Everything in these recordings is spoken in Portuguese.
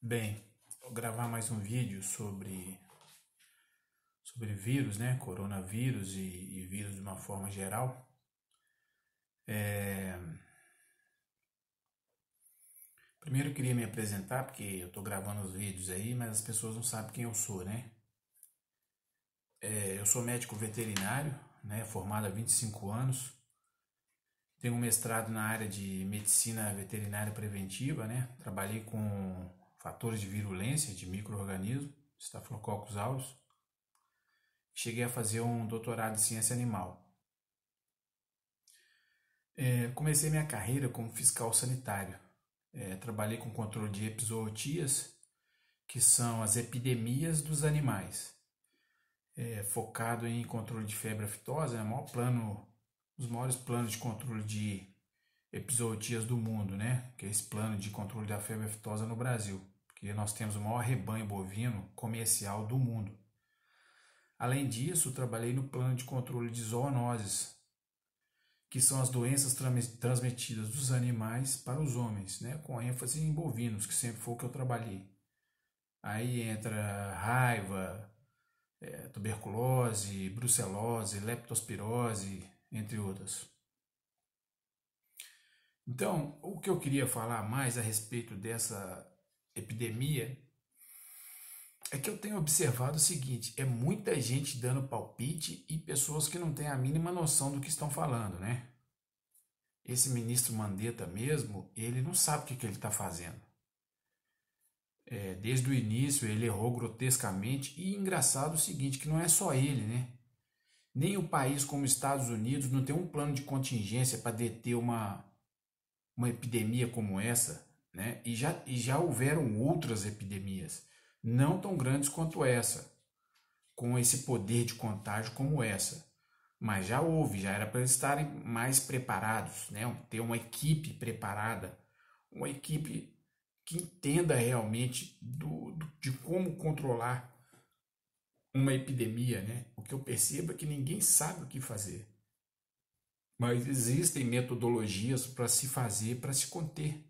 Bem, vou gravar mais um vídeo sobre vírus, né? Coronavírus e vírus de uma forma geral. É, Primeiro eu queria me apresentar, porque eu estou gravando os vídeos aí, mas as pessoas não sabem quem eu sou, né? Eu sou médico veterinário, né? Formado há 25 anos. Tenho um mestrado na área de medicina veterinária preventiva, né? Trabalhei com fatores de virulência de micro-organismos, Staphylococcus aureus. Cheguei a fazer um doutorado em ciência animal. Comecei minha carreira como fiscal sanitário. Trabalhei com controle de epizootias, que são as epidemias dos animais. Focado em controle de febre aftosa, os maiores planos de controle de epizootias do mundo, né? Que é esse plano de controle da febre aftosa no Brasil, porque nós temos o maior rebanho bovino comercial do mundo. Além disso, trabalhei no plano de controle de zoonoses, que são as doenças transmitidas dos animais para os homens, né? Com ênfase em bovinos, que sempre foi o que eu trabalhei. Aí entra raiva, tuberculose, brucelose, leptospirose, entre outras. Então, o que eu queria falar mais a respeito dessa epidemia é que eu tenho observado o seguinte: é muita gente dando palpite e pessoas que não têm a mínima noção do que estão falando, né? Esse ministro Mandetta mesmo, ele não sabe o que ele está fazendo. Desde o início ele errou grotescamente e engraçado o seguinte, que não é só ele, né? Nem o país como os Estados Unidos não tem um plano de contingência para deter uma epidemia como essa, né? E já houveram outras epidemias, não tão grandes quanto essa, com esse poder de contágio como essa. Mas já houve, já era para eles estarem mais preparados, né? Ter uma equipe preparada, uma equipe que entenda realmente de como controlar uma epidemia, né? O que eu percebo é que ninguém sabe o que fazer. Mas existem metodologias para se fazer, para se conter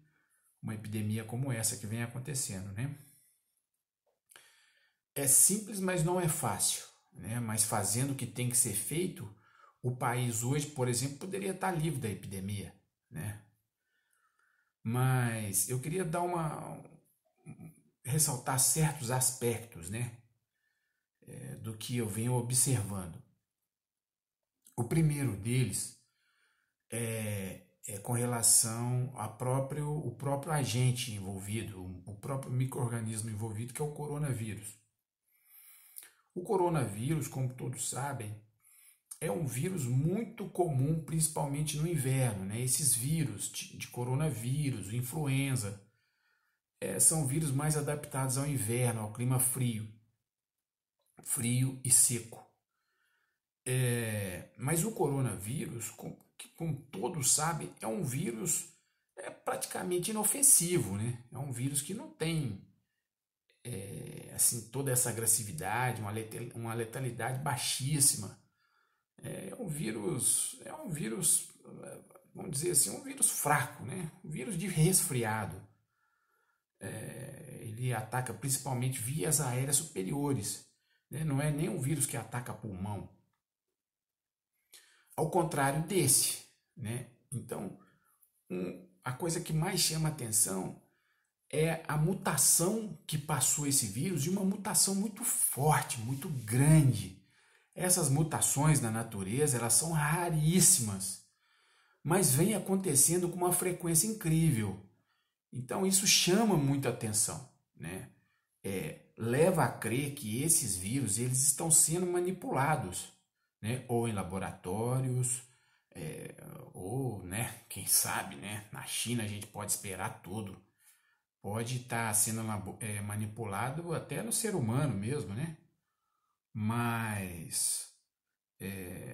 uma epidemia como essa que vem acontecendo, né? É simples, mas não é fácil, né? Mas fazendo o que tem que ser feito, o país hoje, por exemplo, poderia estar livre da epidemia, né? Mas eu queria ressaltar certos aspectos, né, do que eu venho observando. O primeiro deles é com relação o próprio agente envolvido, o próprio micro-organismo envolvido, que é o coronavírus. O coronavírus, como todos sabem, é um vírus muito comum, principalmente no inverno, né? Esses vírus de coronavírus, influenza, são vírus mais adaptados ao inverno, ao clima frio e seco. Mas o coronavírus, como todos sabem, é um vírus praticamente inofensivo, né? É um vírus que não tem assim toda essa agressividade, uma letalidade baixíssima. É um vírus, vamos dizer assim, um vírus fraco, né? Um vírus de resfriado. Ele ataca principalmente vias aéreas superiores, né? Não é nem um vírus que ataca pulmão. Ao contrário desse, né? Então, a coisa que mais chama atenção é a mutação que passou esse vírus, e uma mutação muito forte, muito grande. Essas mutações na natureza, elas são raríssimas, mas vem acontecendo com uma frequência incrível. Então isso chama muita atenção, né? Leva a crer que esses vírus eles estão sendo manipulados, né? Ou em laboratórios, ou, né? Quem sabe, né? Na China a gente pode esperar tudo. Pode estar sendo manipulado até no ser humano mesmo, né? Mas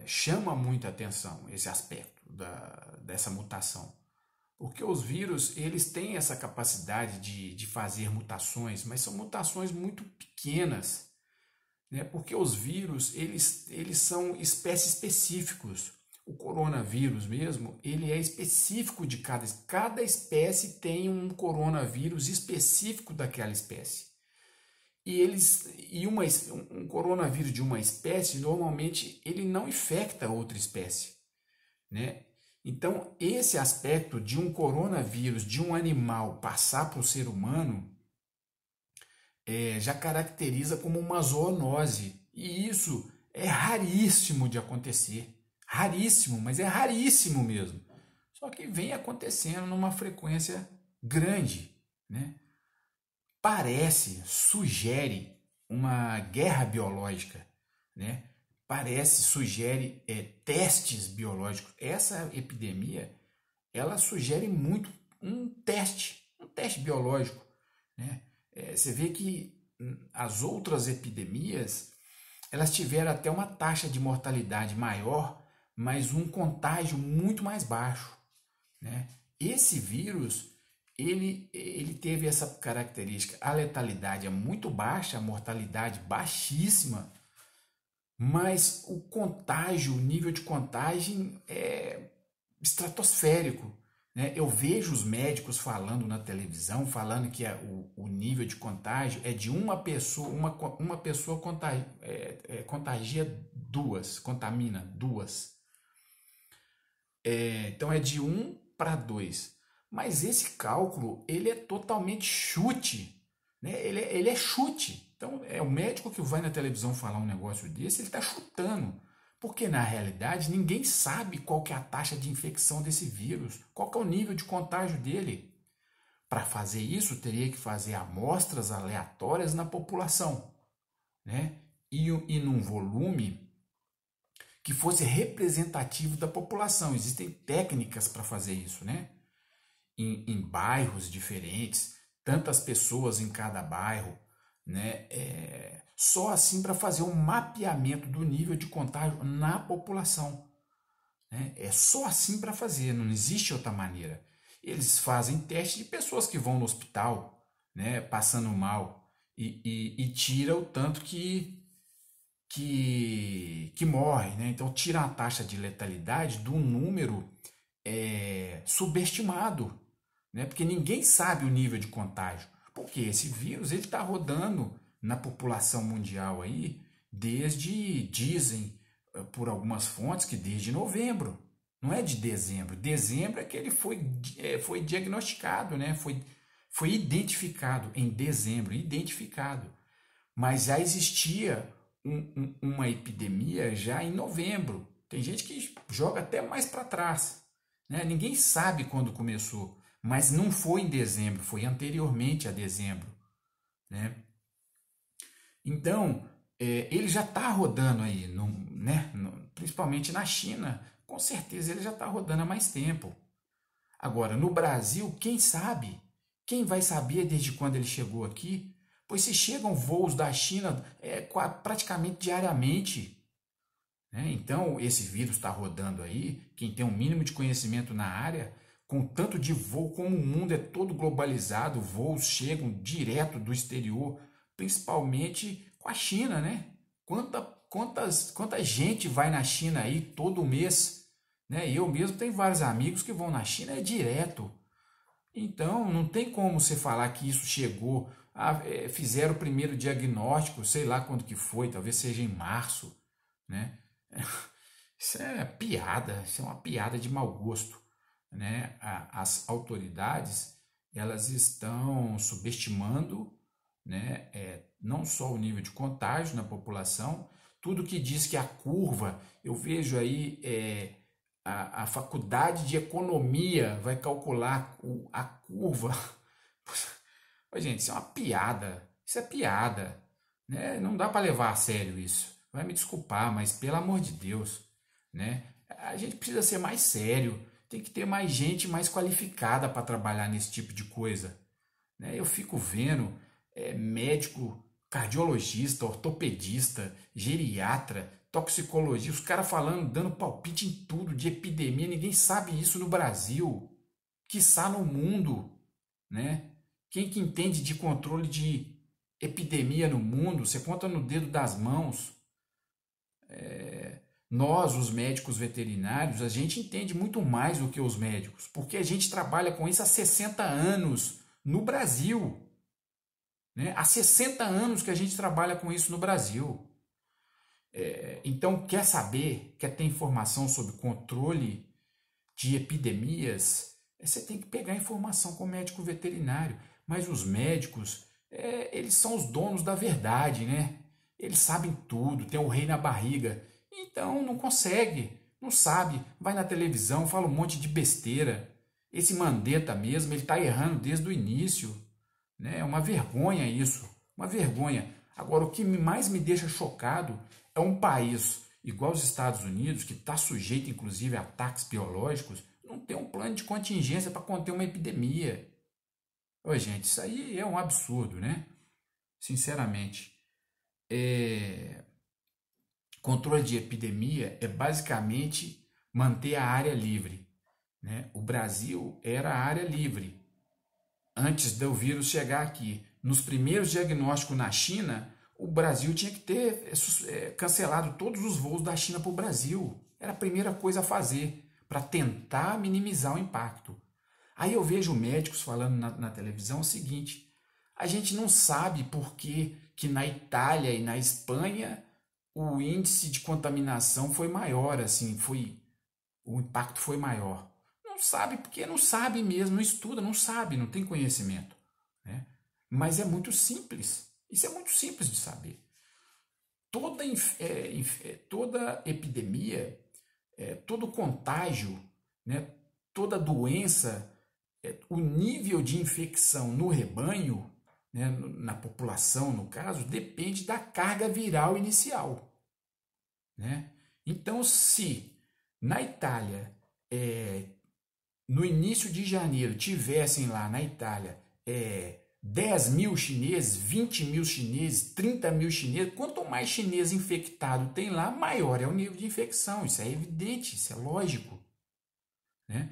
chama muita atenção esse aspecto dessa mutação. Porque os vírus, eles têm essa capacidade de fazer mutações, mas são mutações muito pequenas, né? Porque os vírus, eles são espécies específicos. O coronavírus mesmo, ele é específico de cada espécie tem um coronavírus específico daquela espécie. Um coronavírus de uma espécie, normalmente, ele não infecta outra espécie, né? Então, esse aspecto de um coronavírus de um animal passar para o ser humano já caracteriza como uma zoonose. E isso é raríssimo de acontecer. Raríssimo, mas é raríssimo mesmo. Só que vem acontecendo numa frequência grande, né? Sugere uma guerra biológica, né? Sugere testes biológicos. Essa epidemia, ela sugere muito um teste biológico, né? Você vê que as outras epidemias, elas tiveram até uma taxa de mortalidade maior, mas um contágio muito mais baixo, né? Esse vírus, ele teve essa característica, a letalidade é muito baixa, a mortalidade baixíssima, mas o nível de contágio é estratosférico, né? Eu vejo os médicos falando na televisão, falando que o nível de contágio é de uma pessoa contagia duas, contamina duas. Então é de 1 para 2. Mas esse cálculo, ele é totalmente chute, né? Ele é chute. Então, o médico que vai na televisão falar um negócio desse, ele está chutando. Porque, na realidade, ninguém sabe qual que é a taxa de infecção desse vírus, qual que é o nível de contágio dele. Para fazer isso, teria que fazer amostras aleatórias na população, né? E num volume que fosse representativo da população. Existem técnicas para fazer isso, né? Em bairros diferentes, tantas pessoas em cada bairro, né? Só assim para fazer um mapeamento do nível de contágio na população, né? É só assim para fazer, não existe outra maneira. Eles fazem teste de pessoas que vão no hospital, né, passando mal, e tira o tanto que morre, né? Então tira a taxa de letalidade do número subestimado, né? Porque ninguém sabe o nível de contágio, porque esse vírus ele está rodando na população mundial aí dizem por algumas fontes que desde novembro, não é de dezembro. Dezembro é que ele foi diagnosticado, né? Foi identificado em dezembro, identificado. Mas já existia uma epidemia já em novembro. Tem gente que joga até mais para trás, né? Ninguém sabe quando começou, mas não foi em dezembro, foi anteriormente a dezembro, né? Então, ele já está rodando aí, né? Principalmente na China, com certeza ele já está rodando há mais tempo. Agora, no Brasil, quem sabe? Quem vai saber desde quando ele chegou aqui? Pois se chegam voos da China praticamente diariamente, né? Então, esse vírus está rodando aí, quem tem um mínimo de conhecimento na área, com tanto de voo, como o mundo é todo globalizado, voos chegam direto do exterior, principalmente com a China, né? Quanta gente vai na China aí todo mês, né? Eu mesmo tenho vários amigos que vão na China direto. Então, não tem como você falar que isso chegou, fizeram o primeiro diagnóstico, sei lá quando que foi, talvez seja em março, né? Isso é piada, isso é uma piada de mau gosto, né? As autoridades, elas estão subestimando, né? Não só o nível de contágio na população, tudo que diz que a curva, eu vejo aí a faculdade de economia vai calcular a curva. Gente, isso é uma piada, isso é piada, né? Não dá para levar a sério isso. Vai me desculpar, mas pelo amor de Deus, né? A gente precisa ser mais sério, tem que ter mais gente mais qualificada para trabalhar nesse tipo de coisa, né? Eu fico vendo médico, cardiologista, ortopedista, geriatra, toxicologia, os caras falando, dando palpite em tudo de epidemia, ninguém sabe isso no Brasil, quiçá no mundo, né? Quem que entende de controle de epidemia no mundo, você conta no dedo das mãos. Nós, os médicos veterinários, a gente entende muito mais do que os médicos, porque a gente trabalha com isso há 60 anos no Brasil. Né? Há 60 anos que a gente trabalha com isso no Brasil. Então, quer saber, quer ter informação sobre controle de epidemias, você tem que pegar informação com o médico veterinário. Mas os médicos, eles são os donos da verdade, né? Eles sabem tudo, tem o rei na barriga. Então não consegue, não sabe, vai na televisão, fala um monte de besteira. Esse Mandetta mesmo, ele está errando desde o início. Né? É uma vergonha isso, uma vergonha. Agora, o que mais me deixa chocado é um país igual os Estados Unidos, que está sujeito inclusive a ataques biológicos, não tem um plano de contingência para conter uma epidemia. Ô, gente, isso aí é um absurdo, né? Sinceramente. Controle de epidemia é basicamente manter a área livre. Né? O Brasil era a área livre antes do vírus chegar aqui. Nos primeiros diagnósticos na China, o Brasil tinha que ter cancelado todos os voos da China para o Brasil. Era a primeira coisa a fazer para tentar minimizar o impacto. Aí eu vejo médicos falando na televisão o seguinte: a gente não sabe por que na Itália e na Espanha o índice de contaminação foi maior, assim, o impacto foi maior. Não sabe porque não sabe mesmo, não estuda, não sabe, não tem conhecimento. Né? Mas é muito simples, isso é muito simples de saber. Toda epidemia, todo contágio, né, toda doença, o nível de infecção no rebanho, né, na população, no caso, depende da carga viral inicial. Né? Então, se na Itália, no início de janeiro, tivessem lá na Itália 10 mil chineses, 20 mil chineses, 30 mil chineses, quanto mais chinês infectado tem lá, maior é o nível de infecção. Isso é evidente, isso é lógico. Né?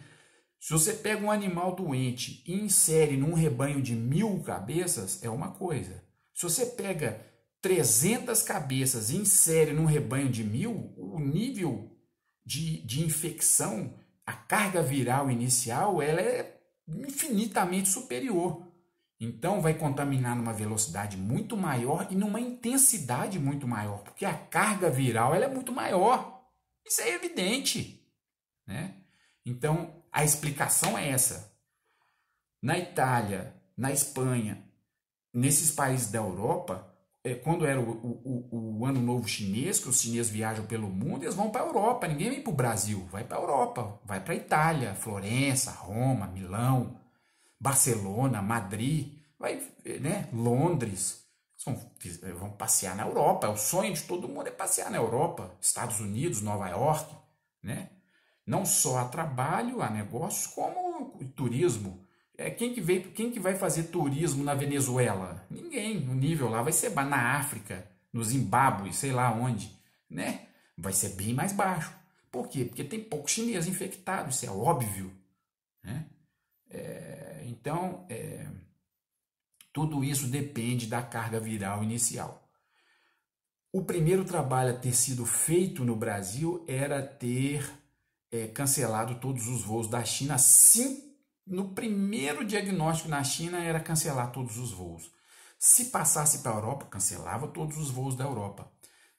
Se você pega um animal doente e insere num rebanho de 1000 cabeças, é uma coisa. Se você pega 300 cabeças e insere num rebanho de 1000, o nível de infecção, a carga viral inicial, ela é infinitamente superior. Então vai contaminar numa velocidade muito maior e numa intensidade muito maior, porque a carga viral ela é muito maior. Isso é evidente. Né? Então, a explicação é essa. Na Itália, na Espanha, nesses países da Europa, quando era o Ano Novo Chinês, que os chineses viajam pelo mundo, eles vão para a Europa. Ninguém vem para o Brasil, vai para a Europa, vai para a Itália, Florença, Roma, Milão, Barcelona, Madrid, né, Londres. Vão passear na Europa. O sonho de todo mundo é passear na Europa, Estados Unidos, Nova York, né? Não só a trabalho, a negócios, como turismo. Quem que vai fazer turismo na Venezuela? Ninguém. O nível lá vai ser na África, no Zimbábue, sei lá onde. Né? Vai ser bem mais baixo. Por quê? Porque tem pouco chinês infectado, isso é óbvio. Né? Então, tudo isso depende da carga viral inicial. O primeiro trabalho a ter sido feito no Brasil era ter cancelado todos os voos da China. Assim, no primeiro diagnóstico na China era cancelar todos os voos. Se passasse para a Europa, cancelava todos os voos da Europa.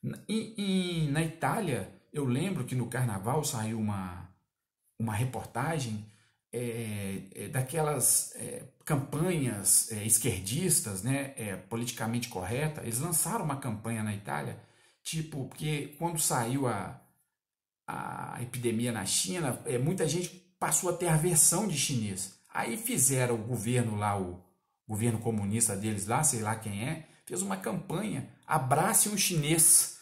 Na Itália, eu lembro que no Carnaval saiu uma reportagem daquelas campanhas esquerdistas, né, politicamente correta. Eles lançaram uma campanha na Itália, tipo, porque quando saiu a epidemia na China, muita gente passou a ter aversão de chinês. Aí fizeram o governo lá, o governo comunista deles lá, sei lá quem fez uma campanha, abrace um chinês.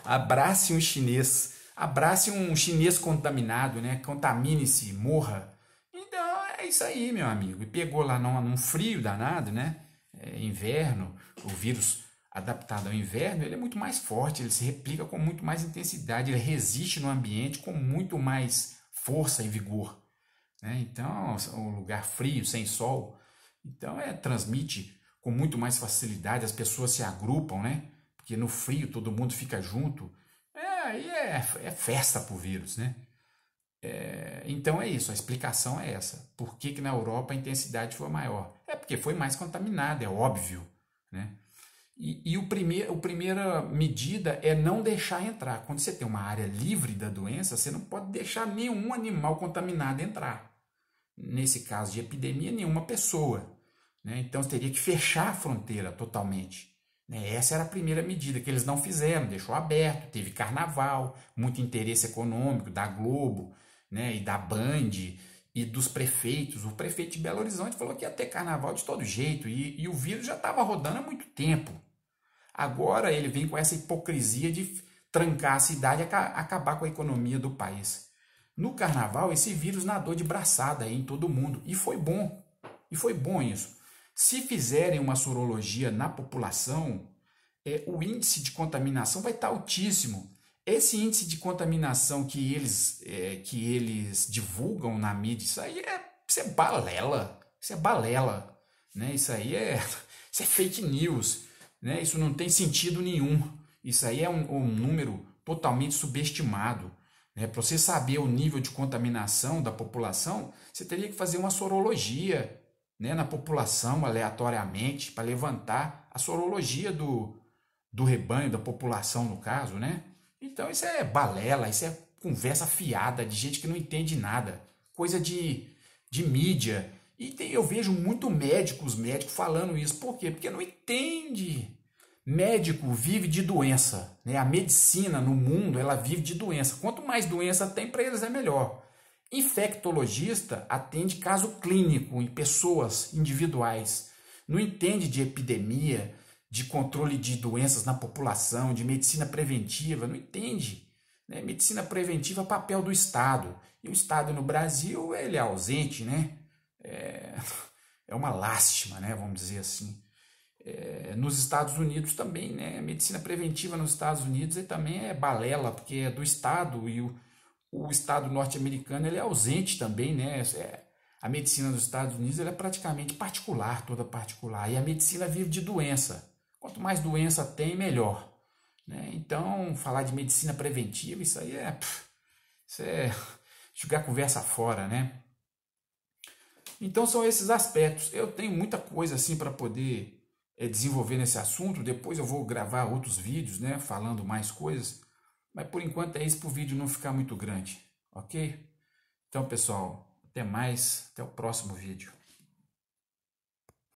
Abrace um chinês. Abrace um chinês contaminado, né? Contamine-se, morra. Então é isso aí, meu amigo. E pegou lá num frio danado, né? Inverno, o vírus adaptado ao inverno, ele é muito mais forte, ele se replica com muito mais intensidade, ele resiste no ambiente com muito mais força e vigor. Né? Então, um lugar frio, sem sol, então transmite com muito mais facilidade, as pessoas se agrupam, né? Porque no frio todo mundo fica junto, aí é festa pro vírus, né? Então é isso, a explicação é essa. Por que na Europa a intensidade foi maior? É porque foi mais contaminada, é óbvio, né? E a primeira medida é não deixar entrar. Quando você tem uma área livre da doença, você não pode deixar nenhum animal contaminado entrar. Nesse caso de epidemia, nenhuma pessoa, né? Então você teria que fechar a fronteira totalmente, né? Essa era a primeira medida que eles não fizeram, deixou aberto, teve carnaval, muito interesse econômico da Globo, né? E da Band e dos prefeitos. O prefeito de Belo Horizonte falou que ia ter carnaval de todo jeito e o vírus já estava rodando há muito tempo. Agora ele vem com essa hipocrisia de trancar a cidade e acabar com a economia do país. No carnaval, esse vírus nadou de braçada aí em todo mundo. E foi bom. E foi bom isso. Se fizerem uma sorologia na população, o índice de contaminação vai estar altíssimo. Esse índice de contaminação que eles divulgam na mídia, isso é balela. Isso é balela. Né? Isso é fake news. Né? Isso não tem sentido nenhum. Isso aí é um número totalmente subestimado. Para você saber o nível de contaminação da população, você teria que fazer uma sorologia, né, na população aleatoriamente, para levantar a sorologia do rebanho, da população no caso, né? Então isso é balela, isso é conversa fiada de gente que não entende nada, coisa de mídia. Eu vejo muito médicos falando isso. Por quê? Porque não entende. Médico vive de doença, né? A medicina no mundo ela vive de doença. Quanto mais doença tem, para eles é melhor. Infectologista atende caso clínico em pessoas individuais. Não entende de epidemia, de controle de doenças na população, de medicina preventiva, não entende. Né? Medicina preventiva é papel do Estado. E o Estado no Brasil ele é ausente, né? É uma lástima, né? Vamos dizer assim. Nos Estados Unidos também, né? A medicina preventiva nos Estados Unidos também é balela, porque é do Estado e o Estado norte-americano ele é ausente também, né? A medicina dos Estados Unidos ela é praticamente particular, toda particular, e a medicina vive de doença. Quanto mais doença tem, melhor. Né? Então, falar de medicina preventiva, isso é jogar conversa fora, né? Então são esses aspectos. Eu tenho muita coisa assim para poder desenvolver nesse assunto. Depois eu vou gravar outros vídeos, né, falando mais coisas. Mas por enquanto é isso para o vídeo não ficar muito grande, ok? Então pessoal, até mais, até o próximo vídeo.